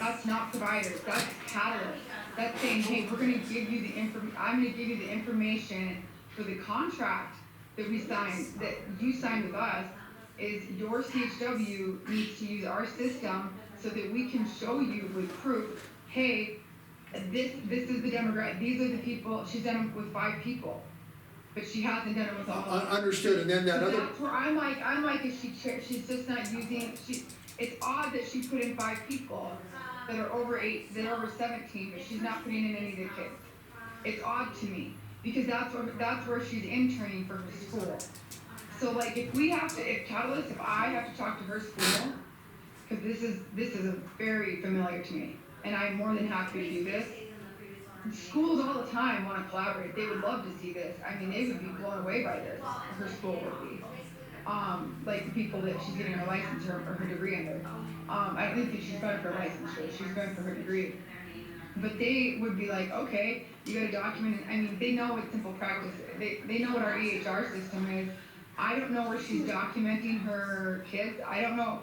That's not providers, that's Catalyst. That's saying, hey, we're gonna give you I'm gonna give you the information for the contract that we signed, that you signed with us, is your CHW needs to use our system so that we can show you with proof, hey, this is the demographic, these are the people, she's done it with 5 people, but she hasn't done it with all of them. Understood, and then that So other, that's where I'm like, is she's just not using, it's odd that she put in 5 people that are over 8, that are over 17, but she's not putting in any of the kids. It's odd to me, because that's where she's interning for her school. So like, if Catalyst, if I have to talk to her school, cause this is very familiar to me, and I'm more than happy to do this. Schools all the time wanna collaborate, they would love to see this, I mean, they would be blown away by this, her school would be. Like the people that she's getting her license or her degree under. I don't think she's going for her licensure, she's going for her degree. But they would be like, okay, you gotta document it, I mean, they know what simple practice, they know what our EHR system is. I don't know where she's documenting her kids, I don't know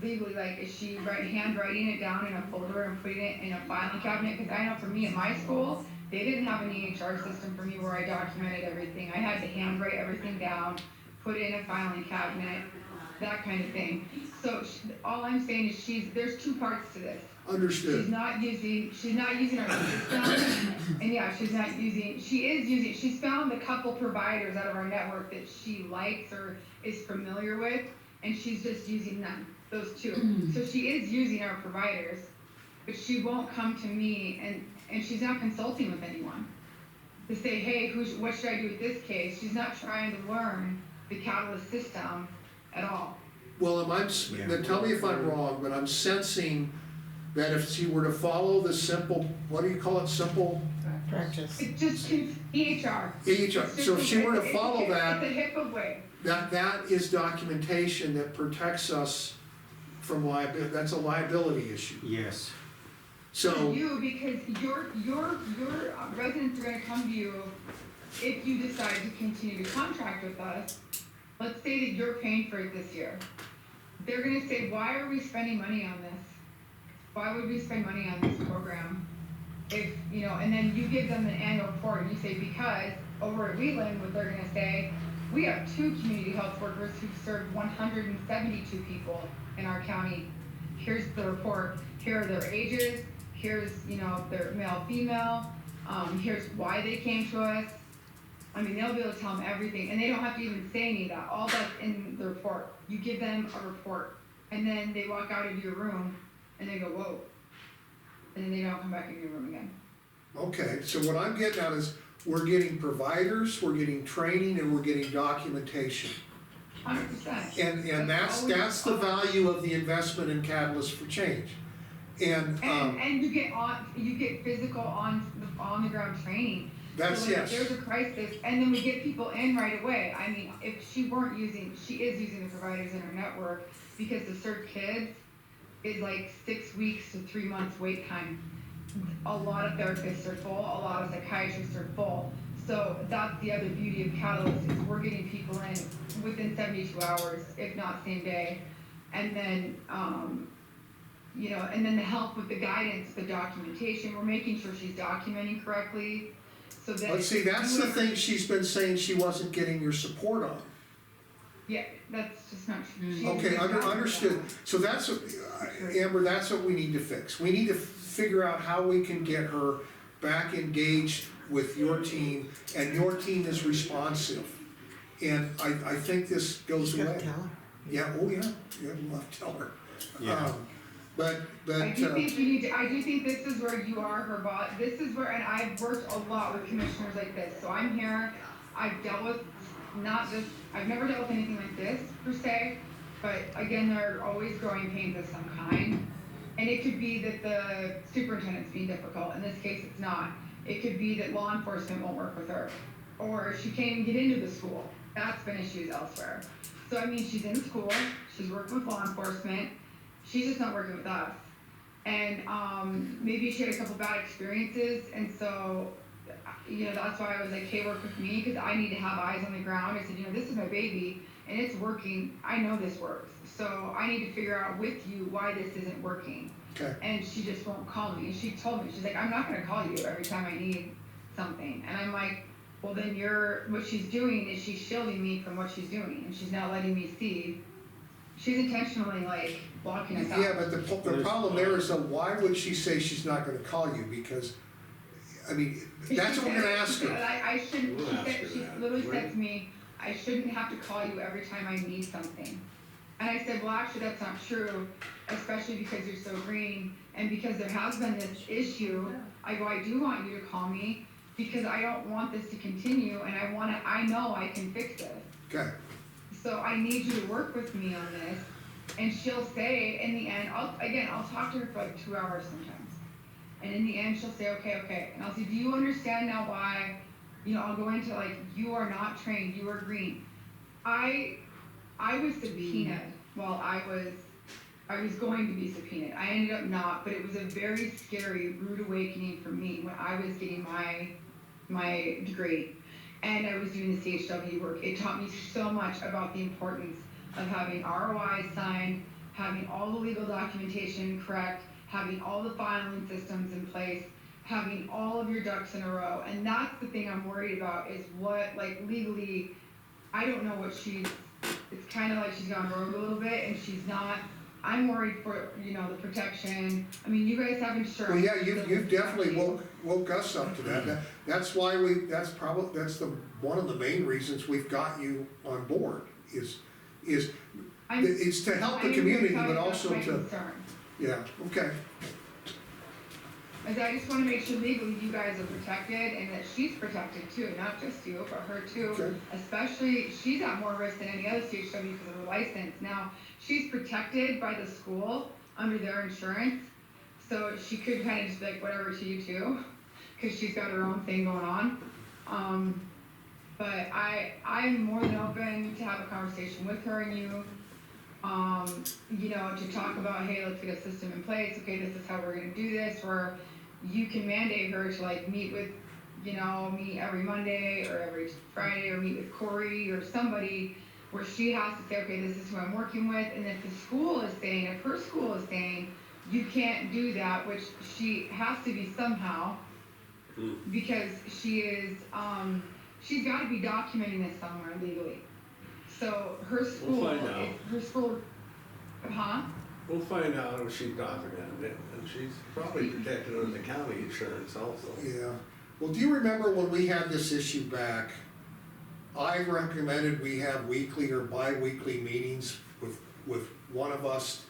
legally, like, is she handwriting it down in a folder and putting it in a filing cabinet? Cause I know for me at my school, they didn't have an EHR system for me where I documented everything, I had to handwrite everything down, put it in a filing cabinet, that kind of thing. So all I'm saying is there's 2 parts to this. understood. She's not using our system, and yeah, she's found a couple providers out of our network that she likes or is familiar with, and she's just using them, those 2. So she is using our providers, but she won't come to me, and she's not consulting with anyone to say, hey, what should I do with this case? She's not trying to learn the Catalyst system at all. Well, then tell me if I'm wrong, but I'm sensing that if she were to follow the simple, what do you call it, simple? Practice. It just EHR. EHR, so if she were to follow that, It's a HIPAA way. that is documentation that protects us from liability, that's a liability issue. Yes. So, You, because your residents are gonna come to you if you decide to continue to contract with us. Let's say that you're paying for it this year. They're gonna say, why are we spending money on this? Why would we spend money on this program? If, and then you give them an annual report and you say, because over at Wheeling, what they're gonna say, we have 2 community health workers who've served 172 people in our county. Here's the report, here are their ages, here's, their male, female, here's why they came to us. I mean, they'll be able to tell them everything, and they don't have to even say any of that, all that's in the report. You give them a report, and then they walk out of your room, and they go, whoa, and then they don't come back in your room again. okay, so what I'm getting at is, we're getting providers, we're getting training, and we're getting documentation. 100%. And that's the value of the investment in Catalyst for Change. And, And you get physical on the ground training. that's, So like, yes. if there's a crisis, and then we get people in right away. I mean, if she is using the providers in her network, because to serve kids is like 6 weeks to 3 months wait time. A lot of therapists are full, a lot of psychiatrists are full. So that's the other beauty of Catalyst, is we're getting people in within 72 hours, if not same day. And then, and then the help with the guidance, the documentation, we're making sure she's documenting correctly. So that. Let's see, that's the thing she's been saying she wasn't getting your support on. Yeah, that's just not true. She Okay, didn't do that. understood. So that's, Amber, that's what we need to fix. We need to figure out how we can get her back engaged with your team, and your team is responsive. And I think this goes You gotta away. tell her. Yeah, oh yeah, we'll have to tell her. Yeah. But, I do think this is where you are her boss. This is where, and I've worked a lot with commissioners like this. So I'm here, I've dealt with I've never dealt with anything like this per se, but again, there are always growing pains of some kind. And it could be that the superintendent's being difficult. In this case, it's not. It could be that law enforcement won't work with her, or she can't even get into the school. That's been issues elsewhere. So I mean, she's in school, she's working with law enforcement, she's just not working with us. And maybe she had a couple bad experiences, and so, that's why I was like, hey, work with me, because I need to have eyes on the ground. I said, this is my baby, and it's working. I know this works. So I need to figure out with you why this isn't working. Okay, And she just won't call me. And she told me, she's like, I'm not gonna call you every time I need something. And I'm like, well then what she's doing is she's shielding me from what she's doing. And she's not letting me see. She's intentionally like blocking us out. yeah, but the problem there is, why would she say she's not gonna call you? Because, I mean, that's what we're gonna ask her. I shouldn't, We'll ask her she that. literally said to me, I shouldn't have to call you every time I need something. And I said, well, actually, that's not true, especially because you're so green, and because there has been this issue. I go, I do want you to call me, because I don't want this to continue, and I know I can fix this. Okay, So I need you to work with me on this. And she'll say, in the end, I'll talk to her for like 2 hours sometimes. And in the end, she'll say, okay. And I'll say, do you understand now why, I'll go into like, you are not trained, you are green. I was subpoenaed while I was going to be subpoenaed. I ended up not, but it was a very scary, rude awakening for me when I was getting my degree and I was doing the CHW work. It taught me so much about the importance of having ROIs signed, having all the legal documentation correct, having all the filing systems in place, having all of your ducks in a row. And that's the thing I'm worried about is what, like legally, I don't know what it's kind of like she's gone rogue a little bit and she's not. I'm worried for, the protection. I mean, you guys have insurance. well, yeah, you've definitely woke us up to that. That's why that's one of the main reasons we've got you on board, is it's to help the community, but also to, yeah, okay. As I just wanna make sure legally you guys are protected and that she's protected too, not just you, but her too. Okay. Especially, she's at more risk than any other CHW because of her license. Now, she's protected by the school under their insurance, so she could kind of just be like, whatever to you too, cause she's got her own thing going on. But I'm more than open to have a conversation with her and you, to talk about, hey, let's get a system in place, okay, this is how we're gonna do this, or you can mandate her to like meet with, meet every Monday or every Friday, or meet with Corey or somebody where she has to say, okay, this is who I'm working with, and if her school is saying, you can't do that, which she has to be somehow, because she is, she's gotta be documenting this somewhere legally. So her school, We'll find out. We'll find out if she's documented it, and she's probably protected under the county insurance also. Yeah, well, do you remember when we had this issue back? I recommended we have weekly or bi-weekly meetings with one of us.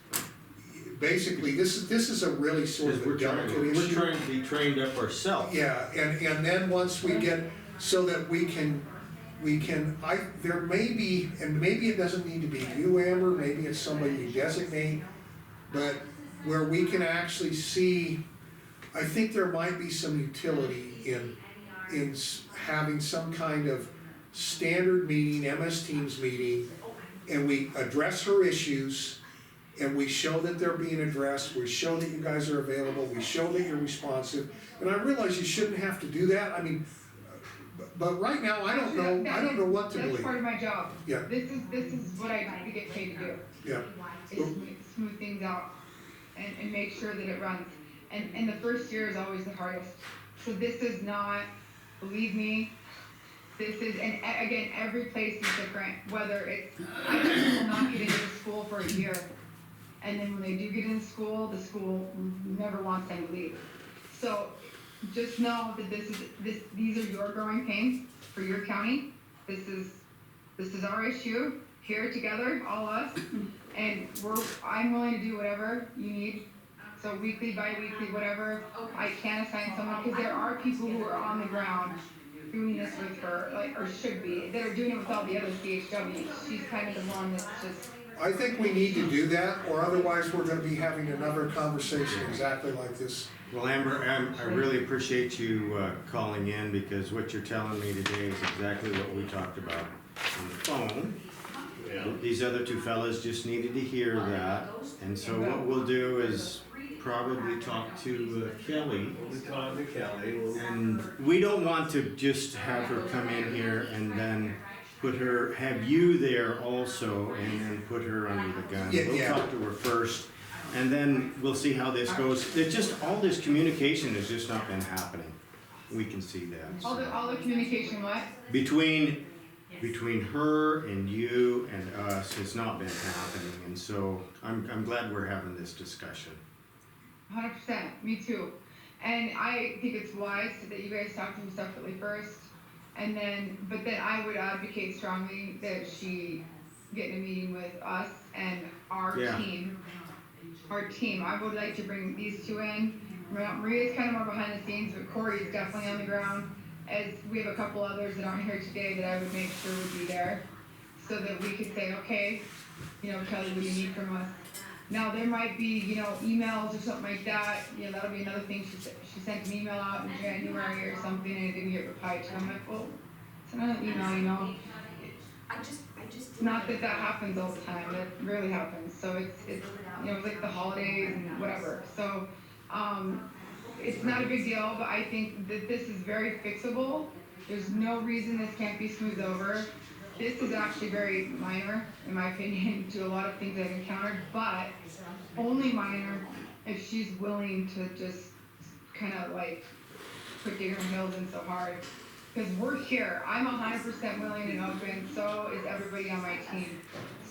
Basically, this is a really sort of a delicate issue. We're trying to be trained up ourselves. Yeah, and then once we get, so that we can, there may be, and maybe it doesn't need to be you, Amber, maybe it's somebody you designate, but where we can actually see, I think there might be some utility in having some kind of standard meeting, MS Teams meeting, and we address her issues, and we show that they're being addressed, we show that you guys are available, we show that you're responsive, and I realize you shouldn't have to do that, I mean, but right now, I don't know what to believe. That's part of my job. Yeah. This is what I get paid to do. Yeah, Is smooth things out and make sure that it runs. And the first year is always the hardest. So this is not, believe me, this is, and again, every place is different, whether it's, I have people not get into school for a year. And then when they do get into school, the school never wants them to leave. So just know that these are your growing pains for your county. This is our issue here together, all of us, and I'm willing to do whatever you need. So weekly, bi-weekly, whatever, I can assign someone, because there are people who are on the ground doing this with her, like, or should be, that are doing it with all the other CHWs. She's kind of the one that's just. I think we need to do that, or otherwise we're gonna be having another conversation exactly like this. Well, Amber, I really appreciate you calling in, because what you're telling me today is exactly what we talked about on the phone. Yeah. These other two fellas just needed to hear that, and so what we'll do is probably talk to Kelly. We'll be talking to Kelly. And we don't want to just have her come in here and then put her, have you there also, and then put her under the gun. Yeah, We'll yeah. talk to her first, and then we'll see how this goes. It's just, all this communication has just not been happening. We can see that. All the communication, what? Between her and you and us has not been happening, and so I'm glad we're having this discussion. 100%, me too. And I think it's wise that you guys talk to him separately first, and then, but then I would advocate strongly that she get in a meeting with us and our Yeah. team. Our team, I would like to bring these two in. Maria's kind of more behind the scenes, but Corey's definitely on the ground. As we have a couple others that aren't here today that I would make sure would be there, so that we could say, okay, Kelly, what do you need from us? Now, there might be, emails or something like that, that'll be another thing. She sent an email out in January or something and it didn't get replied to. I'm like, well, it's another email, I just. Not that happens all the time, that rarely happens, so it's like the holidays and whatever, so, it's not a big deal, but I think that this is very fixable. There's no reason this can't be smoothed over. This is actually very minor, in my opinion, to a lot of things I've encountered, but only minor if she's willing to just kind of like quit digging her heels in so hard. Because we're here. I'm 100% willing and open, so is everybody on my team.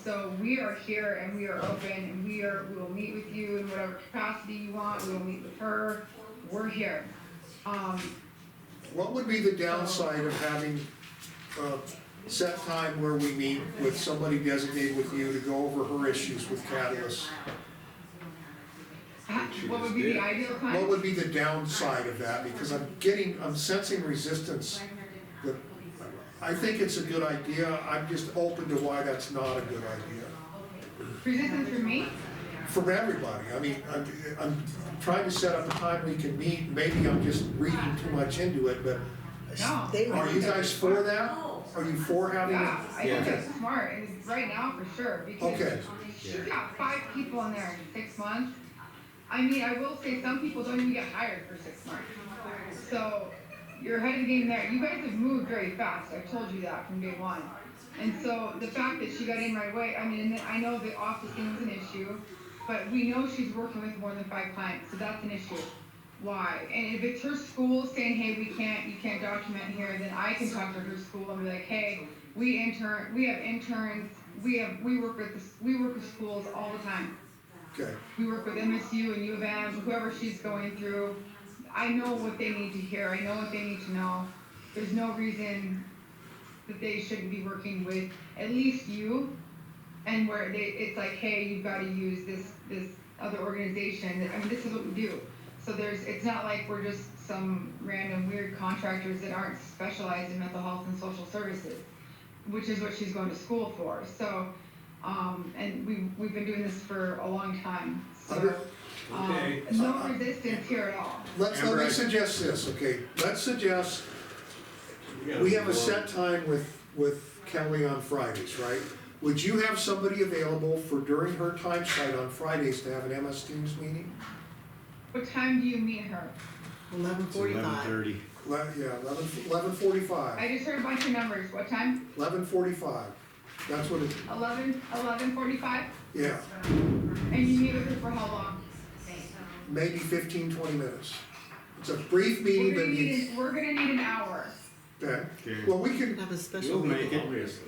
So we are here and we are open and we will meet with you in whatever capacity you want. We will meet with her. We're here. What would be the downside of having a set time where we meet with somebody designated with you to go over her issues with Catalyst? What would be the ideal time? What would be the downside of that? Because I'm sensing resistance. That I think it's a good idea, I'm just open to why that's not a good idea. Resistance from me? From everybody, I mean, I'm trying to set up a time we can meet, maybe I'm just reading too much into it, but No. are you guys for that? Are you for having Yeah, it? I think it's smart, and right now for sure, because Okay. she's got 5 people in there in 6 months. I mean, I will say some people don't even get hired for 6 months. So you're ahead of the game there. You guys have moved very fast. I told you that from day one. And so the fact that she got in right away, I mean, and I know the office thing was an issue, but we know she's working with more than 5 clients, so that's an issue. Why? And if it's her school saying, hey, you can't document here, then I can talk to her school and be like, hey, we have interns, we work with schools all the time. Okay, We work with MSU and U of M, whoever she's going through. I know what they need to hear, I know what they need to know. There's no reason that they shouldn't be working with at least you, and where it's like, hey, you've gotta use this other organization, I mean, this is what we do. So it's not like we're just some random weird contractors that aren't specialized in mental health and social services, which is what she's going to school for, so, and we've been doing this for a long time, so, Okay. no resistance here at all. let me suggest this, okay? Let's suggest, we have a set time with Kelly on Fridays, right? Would you have somebody available for during her time slot on Fridays to have an MS Teams meeting? What time do you meet her? 11:30. 11:30. 11:45. I just heard a bunch of numbers, what time? 11:45. That's what it, 11:45? yeah, And you meet with her for how long? maybe 15, 20 minutes. It's a brief meeting, but needs, We're gonna need an hour. okay. Okay. Well, we can, Have a special You'll meeting. make it. Obviously.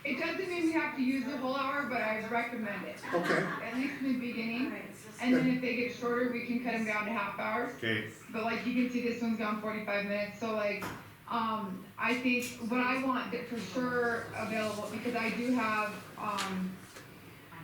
It doesn't mean we have to use the whole hour, but I recommend it, okay, at least in the beginning. And then if they get shorter, we can cut them down to half hours. Okay, But like you can see, this one's gone 45 minutes, so like, I think what I want that for sure available, because I do have,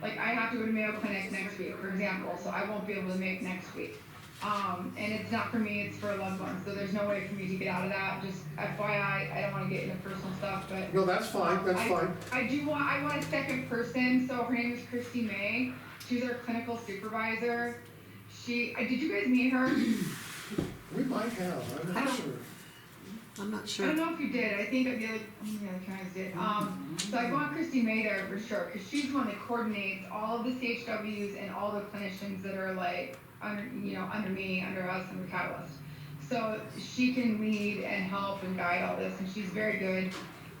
like I have to go to Mayo Clinic next week, for example, so I won't be able to make next week. And it's not for me, it's for loved ones, so there's no way for me to get out of that, just FYI, I don't wanna get into personal stuff, but. no, that's fine, that's fine. I want a second person, so her name is Christy May, she's our clinical supervisor. Did you guys meet her? We might have, I'm not sure. I'm not I sure. don't know if you did, I think the other counties did. So I want Christy May there for sure, cause she's the one that coordinates all of the CHWs and all the clinicians that are like, under me, under us, under Catalyst. So she can lead and help and guide all this, and she's very good.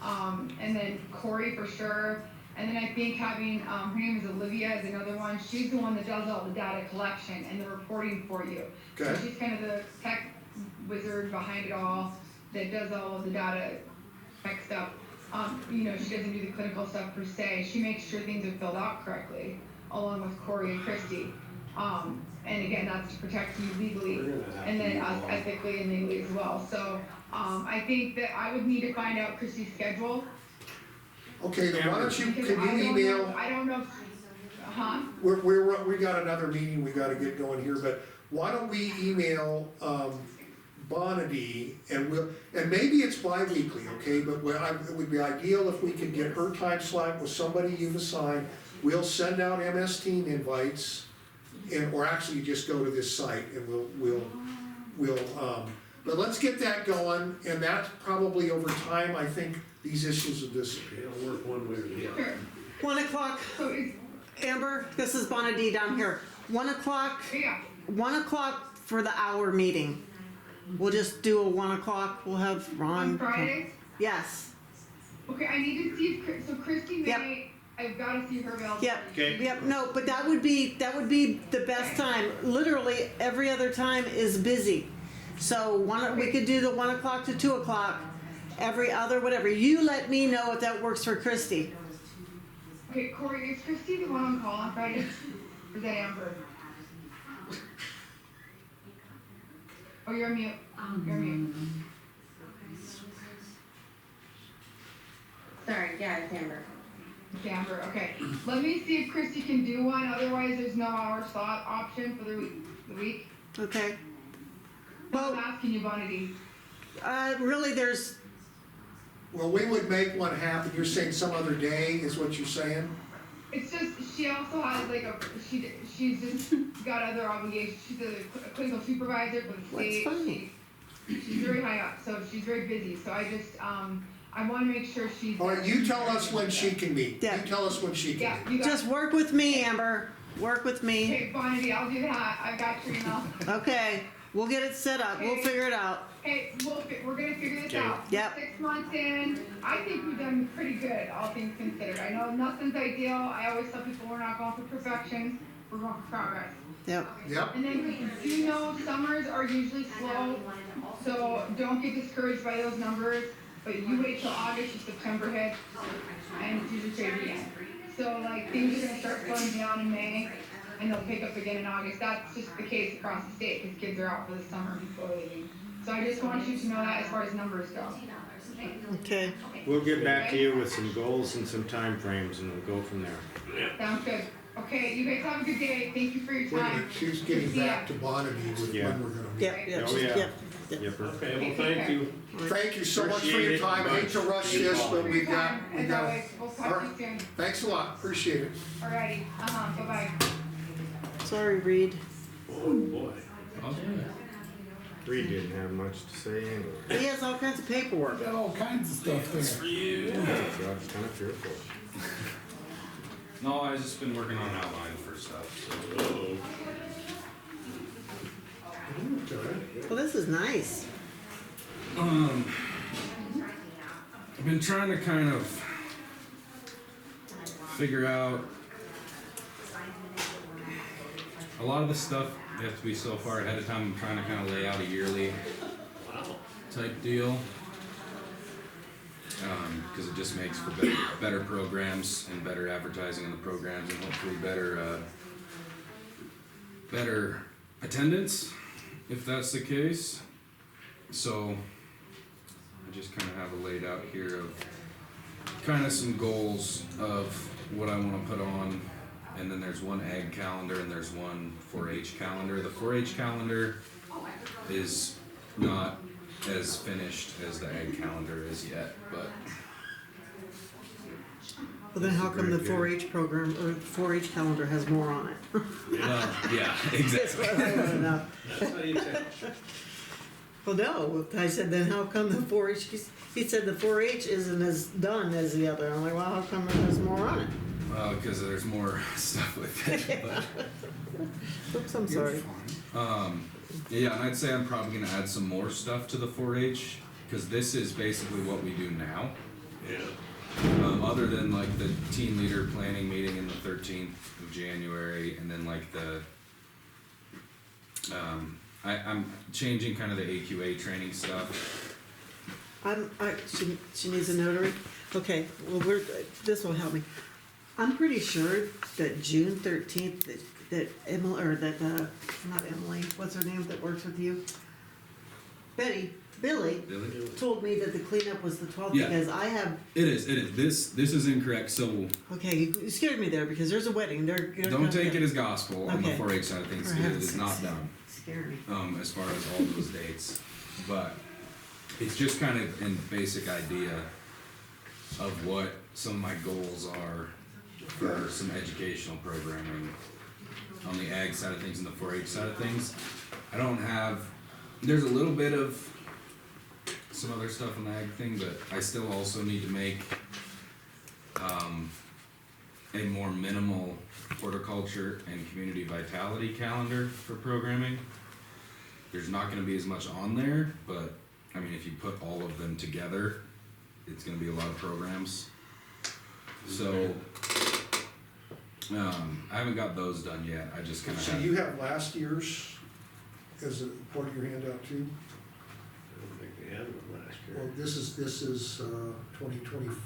and then Corey for sure. And then I think having, her name is Olivia is another one. She's the one that does all the data collection and the reporting for you. So Okay. she's kind of the tech wizard behind it all that does all of the data tech stuff. You know, she doesn't do the clinical stuff per se. She makes sure things are filled out correctly, along with Corey and Christy. And again, that's to protect you legally, We're gonna have and to then move us on. ethically and legally as well. So, I think that I would need to find out Christy's schedule. Okay, then why don't you, Because can I you don't email? know, I don't know, We got another meeting we gotta get going here, but why don't we email, Bonady and maybe it's bi-weekly, okay, but it would be ideal if we could get her time slot with somebody you've assigned. We'll send out MS Team invites, or actually just go to this site and but let's get that going, and that's probably over time, I think these issues will disappear. It'll work one way or the other. sure. 1 o'clock, So it's, Amber, this is Bonnie down here. 1 o'clock, yeah, 1 o'clock for the hour meeting. We'll just do a 1 o'clock, we'll have Ron. on Fridays. Yes, Okay, I need to see if, so Christy Yep. May, I've gotta see her availability. yep, Okay. yep, no, but that would be the best time. Literally, every other time is busy. So we could do the 1 o'clock to 2 o'clock, every other, whatever. You let me know if that works for Christy. Okay, Corey, is Christy the one on call on Fridays? Or is that Amber? Oh, you're on mute. You're on mute. Sorry, yeah, it's Amber. It's Amber, okay. Let me see if Christy can do one, otherwise there's no hour slot option for the week. Okay. I'm Well, asking you, Bonnie. really, there's, Well, we would make one happen, you're saying some other day is what you're saying? It's just, she also has like she's just got other obligations. She's a clinical supervisor for the That's state. fine. She's very high up, so she's very busy. So I just, I wanna make sure she's. All right, you tell us when she can meet, you Yeah. tell us when she can Yeah, meet. you got just work with me, Amber. Work with me. Okay, Bonnie, I'll do that. I got your email. Okay, we'll get it set up. We'll Okay. figure it out. Hey, we're gonna figure this Okay. out. Yep. 6 months in, I think we've done pretty good, all things considered. I know nothing's ideal. I always tell people we're not going for perfection, we're going for progress. Yep. Yep, And then we do know summers are usually slow, so don't get discouraged by those numbers. But you wait till August or September hits, and it's usually crazy again. So like things are gonna start slowing down in May, and they'll pick up again in August. That's just the case across the state, because kids are out for the summer before leaving. So I just want you to know that as far as numbers go. Okay. We'll get back to you with some goals and some timeframes, and we'll go from there. Sounds good. Okay, you guys have a good day. Thank you for your wait a time. minute, she's getting See ya. back to Bonity with Yeah. when we're gonna meet. Yep, yep, Oh, yeah. yep. Yep. Okay, well, thank you. Thank you so much for your Appreciate it. time, I hate to rush this, but For we your got, time, we as got, always. We'll talk to you soon. thanks a lot, appreciate it. Alrighty, bye-bye. Sorry, Reed. Oh, boy. Reed didn't have much to say anyway. He has all kinds of paperwork. Got all kinds of stuff there. God's kind of fearful. No, I've just been working on an outline for stuff, so. Well, this is nice. I've been trying to kind of figure out a lot of the stuff you have to be so far ahead of time. I'm trying to kind of lay out a yearly type deal. Because it just makes for better programs and better advertising in the programs, and hopefully better attendance, if that's the case. So I just kind of have it laid out here of kind of some goals of what I want to put on, and then there's one ag calendar and there's one 4-H calendar. The 4-H calendar is not as finished as the ag calendar is yet, but Well, then how come the 4-H program or the 4-H calendar has more on it? yeah, That's exactly. what I want to know. That's how you tell. Well, no, I said, then how come the 4-H, he said the 4-H isn't as done as the other. I'm like, well, how come there's more on it? Because there's more stuff with it. But, Oops, I'm sorry. yeah, and I'd say I'm probably gonna add some more stuff to the 4-H, because this is basically what we do now, Yeah. Other than like the team leader planning meeting in the 13th of January, and then like I'm changing kind of the AQA training stuff. She needs a notary? Okay, well, this will help me. I'm pretty sure that June 13th, that Emily, or that, not Emily, what's her name that works with you? Billy Really? told me that the cleanup was the 12th Yeah. because I have, It is. This is incorrect. So okay, you scared me there because there's a wedding. don't take it as gospel on the Okay. 4-H side of things. For It heaven's is not sakes. done. Scared me. As far as all those dates, but it's just kind of in basic idea of what some of my goals are for some educational programming on the ag side of things and the 4-H side of things. I don't have, there's a little bit of some other stuff on the ag thing, but I still also need to make a more minimal horticulture and community vitality calendar for programming. There's not gonna be as much on there, but I mean, if you put all of them together, it's gonna be a lot of programs. So, I haven't got those done yet, I just kinda So have. you have last year's as a part of your handout too? I don't think they had one last Well, year. this is 2025.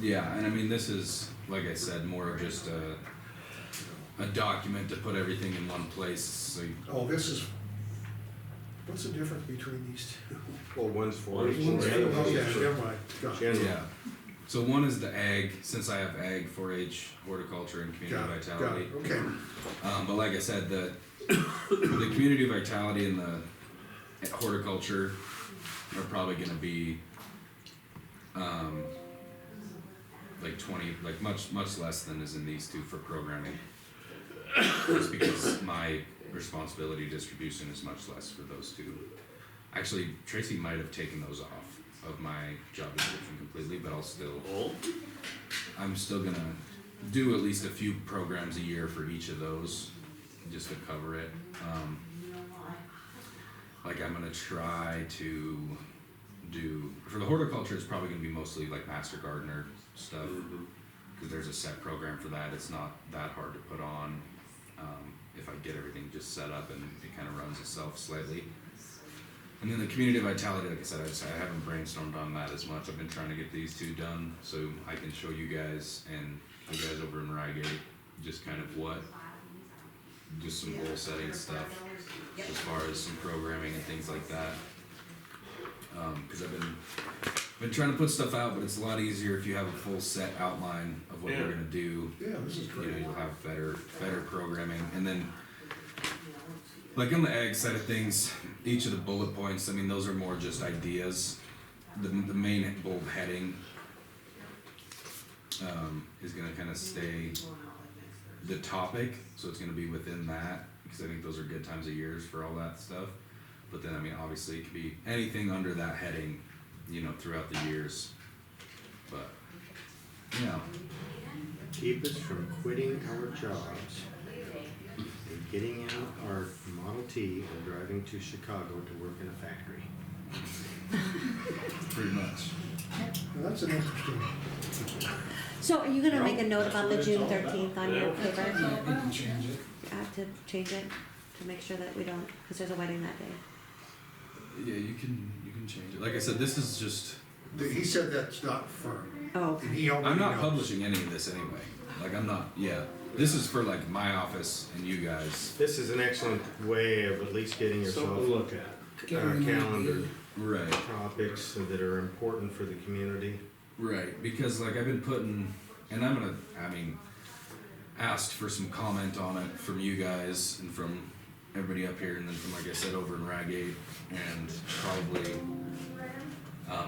Yeah, and I mean, this is, like I said, more of just a document to put everything in one place, so you, Oh, this is, what's the difference between these two? Well, one's 4-H. One's and the other 4-H. one's Okay, for never mind. Got it. general. yeah. So one is the ag, since I have ag, 4-H, horticulture, and community Got it, vitality. okay. But like I said, the community vitality and the horticulture are probably gonna be, like 20, like much less than is in these two for programming. Just because my responsibility distribution is much less for those two. Actually, Tracy might have taken those off of my job description completely, but I'm still gonna do at least a few programs a year for each of those, just to cover it. Like I'm gonna try to do, for the horticulture, it's probably gonna be mostly like master gardener stuff, cause there's a set program for that, it's not that hard to put on. If I get everything just set up and it kinda runs itself slightly. And then the community vitality, like I said, I haven't brainstormed on that as much. I've been trying to get these two done so I can show you guys and you guys over in Rygate just kind of just some goal setting stuff as far as some programming and things like that. Cause I've been trying to put stuff out, but it's a lot easier if you have a full set outline of what you're gonna do. Yeah, this is You great. know, you'll have better programming, and then like on the ag side of things, each of the bullet points, I mean, those are more just ideas. The main bold heading is gonna kind of stay the topic, so it's gonna be within that, because I think those are good times of years for all that stuff. But then, I mean, obviously it could be anything under that heading, you know, throughout the years. But, you know, Keep us from quitting our jobs and getting in our Model T and driving to Chicago to work in a factory. pretty much. Well, that's an interesting, So are you gonna make a note about the June 13th on your You paper? can change it. I have to change it to make sure that we don't, because there's a wedding that day. Yeah, you can change it. Like I said, this is just, he said that's not firm. Oh, And he already I'm not knows. publishing any of this anyway. Like I'm not, yeah. This is for like my office and you guys. This is an excellent way of at least getting Something to yourself look at. Get an idea. calendar Right. topics that are important for the community. Right, because like I've been putting, and asked for some comment on it from you guys and from everybody up here, and then from, like I said, over in Rygate, and probably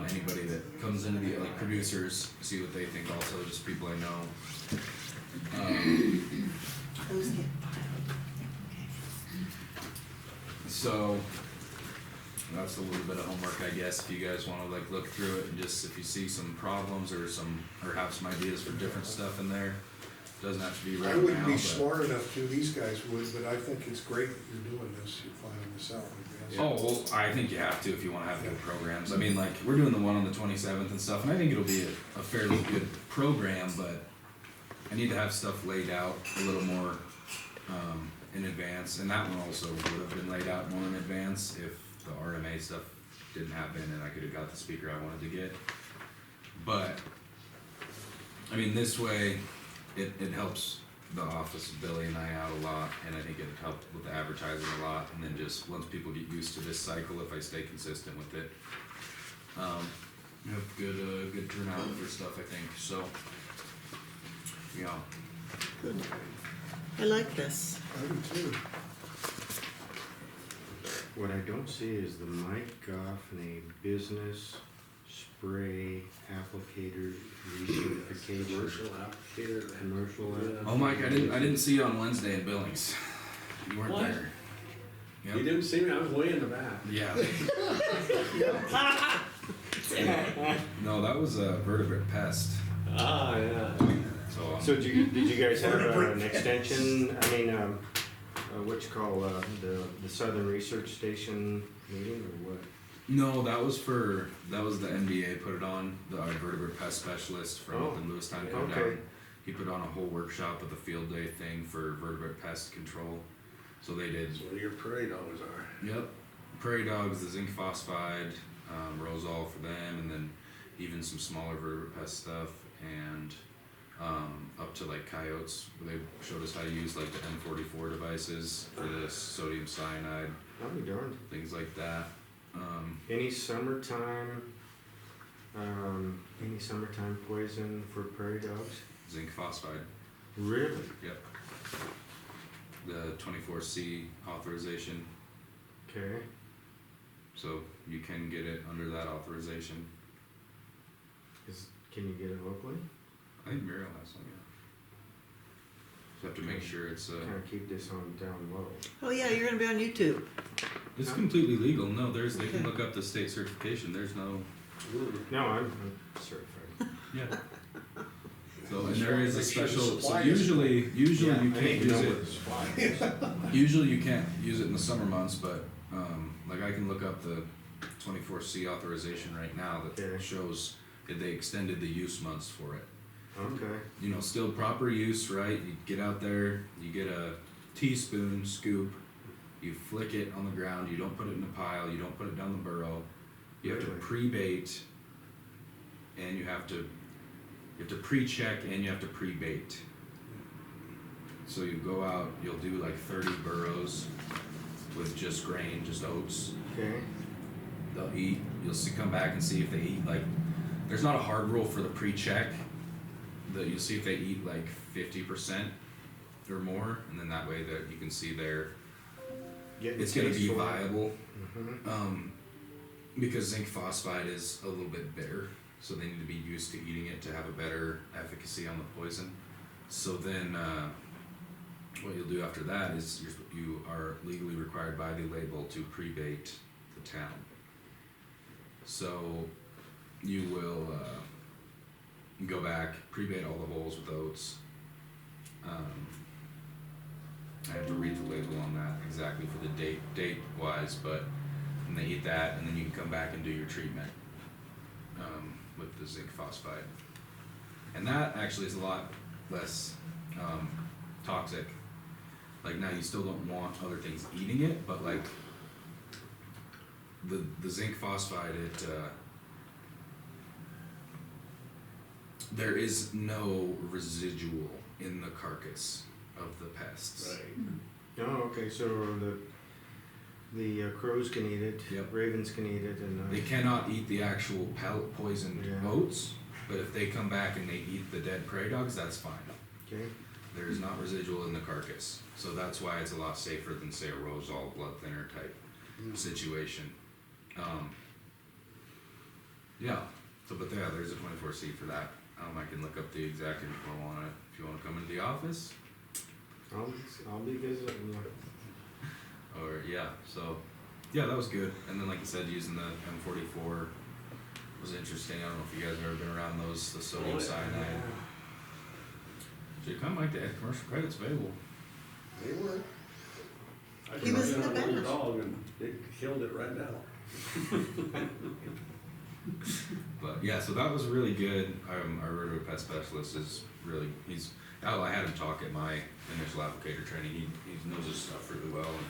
anybody that comes into the, like, producers, see what they think also, just people I know. Those get So, that's a little bit of homework, I guess, if you guys wanna like look through it and just if you see some problems or have some ideas for different stuff in there, Doesn't have to be right I now. wouldn't be but- smart enough to, these guys would, but I think it's great that you're doing this, you're finding this out, I guess. Oh, well, I think you have to if you wanna have good programs. I mean, like, we're doing the one on the 27th and stuff, and I think it'll be a fairly good program, but I need to have stuff laid out a little more, in advance, and that one also would have been laid out more in advance if the RMA stuff didn't happen and I could have got the speaker I wanted to get. But, I mean, this way, it helps the office, Billy and I out a lot, and I think it helped with the advertising a lot, and then just once people get used to this cycle, if I stay consistent with it, you have good turnout for stuff, I think, so, yeah. Good. I like this. I do too. What I don't see is the Mike Goffney business spray applicator recertification. Commercial applicator. Commercial Yeah. Oh, Mike, I didn't see you on Wednesday in Billings. You weren't What? there. Yep. You didn't see me, I was way in the back. Yeah. No, that was a vertebrate pest. Ah, yeah. So, So did you guys have an extension, I mean, what you call, the Southern Research Station meeting, or what? no, that was the NBA put it on, the vertebrate pest specialist from up in Lewistown came okay. down. He put on a whole workshop with a field day thing for vertebrate pest control. So they did, That's what your prairie dogs are. yep, prairie dogs, the zinc phosphide, Rosol for them, and then even some smaller vertebrate pest stuff, and up to like coyotes, where they showed us how to use like the N44 devices for the sodium cyanide, I'll be darned. things like that. Any summertime poison for prairie dogs? Zinc phosphide, Really? yep. The 24C authorization, Okay. so you can get it under that authorization. Can you get it locally? I think Muriel has some, yeah. So you have to make sure it's, Kinda keep this on down low. Oh yeah, you're gonna be on YouTube. it's completely legal, no, they can look up the state certification, there's no, No, I'm certified. yeah. So, and there is a Make sure the special, so supply is- usually you I can't need to use know it. where the supply is. Usually you can't use it in the summer months, but, like I can look up the 24C authorization right now that Okay. shows that they extended the use months for it. Okay. You know, still proper use, right? You get out there, you get a teaspoon scoop, you flick it on the ground, you don't put it in a pile, you don't put it down the burrow. You have to Really? pre-bait, and you have to pre-check, and you have to pre-bait. So you go out, you'll do like 30 burrows with just grain, just oats. Okay. They'll eat, you'll see, come back and see if they eat like, there's not a hard rule for the pre-check. You'll see if they eat like 50% or more, and then that way that you can see it's gonna be viable. Mm-hmm. Because zinc phosphide is a little bit bitter, so they need to be used to eating it to have a better efficacy on the poison. So then, what you'll do after that is you are legally required by the label to pre-bait the town. So you will go back, pre-bait all the holes with oats. I have to read the label on that exactly for the date wise, but and they eat that, and then you can come back and do your treatment with the zinc phosphide. And that actually is a lot less toxic. Like now you still don't want other things eating it, but like the zinc phosphide, there is no residual in the carcass of the pests. Right. Oh, okay, so the crows can eat it, Yep. ravens can eat it, and They cannot eat the actual poisoned Yeah. oats, but if they come back and they eat the dead prairie dogs, that's fine. okay. There is not residual in the carcass, so that's why it's a lot safer than say a Rosol blood thinner type situation. Yeah, so but yeah, there's a 24C for that. I can look up the exact info on it if you want to come into the office. I'll be visiting you. Or yeah, so yeah, that was good. And then like I said, using the M44 was interesting. I don't know if you guys have ever been around those, the sodium cyanide. Should come like that. Commercial credits available. They were. I He was in tried the it on bench. a dog and it killed it right now. But yeah, so that was really good. Our road pet specialist is really, I had him talk at my initial applicator training. He knows his stuff really well. And